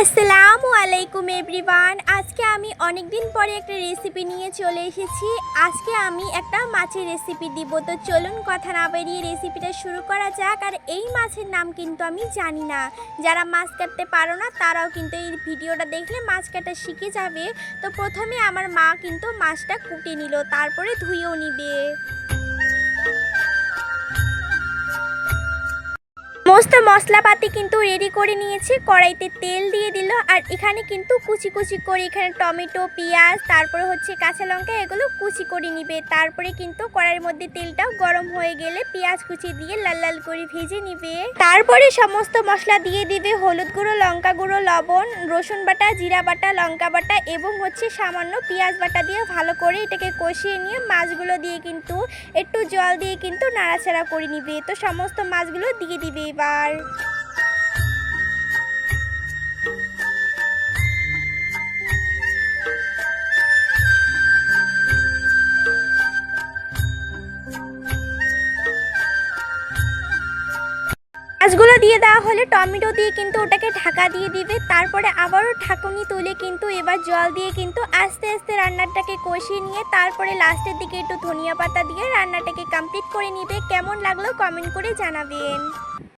আসসালামু আলাইকুম এভরিওয়ান। আজকে আমি অনেক দিন পরে একটা রেসিপি নিয়ে চলে এসেছি। আজকে আমি একটা মাছের রেসিপি দিব। তো চলুন কথা না বেরিয়ে রেসিপিটা শুরু করা যাক। আর এই মাছের নাম কিন্তু আমি জানি না। যারা মাছ কাটতে পারো না তারাও কিন্তু এই ভিডিওটা দেখলে মাছ কাটা শিখে যাবে। তো প্রথমে আমার মা কিন্তু মাছটা কুটে নিল, তারপরে ধুয়েও নিবে। সমস্ত মশলাপাতি কিন্তু রেডি করে নিয়েছি। কড়াইতে তেল দিয়ে দিল, আর এখানে কিন্তু কুচি কুচি করে এখানে টমেটো, পেঁয়াজ, তারপরে হচ্ছে কাঁচা লঙ্কা, এগুলো কুচি করে নিবে। তারপরে কিন্তু কড়াইয়ের মধ্যে তেলটাও গরম হয়ে গেলে পেঁয়াজ কুচি দিয়ে লাল লাল করে ভেজে নিবে। তারপরে সমস্ত মশলা দিয়ে দিবে, হলুদ গুঁড়ো, লঙ্কা গুঁড়ো, লবণ, রসুন বাটা, জিরা বাটা, লঙ্কা বাটা এবং হচ্ছে সামান্য পেঁয়াজ বাটা দিয়ে ভালো করে এটাকে কষিয়ে নিয়ে মাছগুলো দিয়ে কিন্তু একটু জল দিয়ে কিন্তু নাড়াচাড়া করে নিবে। তো সমস্ত মাছগুলো দিয়ে দিবে এবার। মাছগুলো দিয়ে দেওয়া হলে টমেটো দিয়ে কিন্তু ওটাকে ঢাকা দিয়ে দিবে। তারপরে আবারও ঢাকুনি তুলে কিন্তু এবার জল দিয়ে কিন্তু আস্তে আস্তে রান্নাটাকে কষিয়ে নিয়ে তারপরে লাস্টের দিকে একটু ধনিয়া পাতা দিয়ে রান্নাটাকে কমপ্লিট করে নিবে। কেমন লাগলো কমেন্ট করে জানাবেন।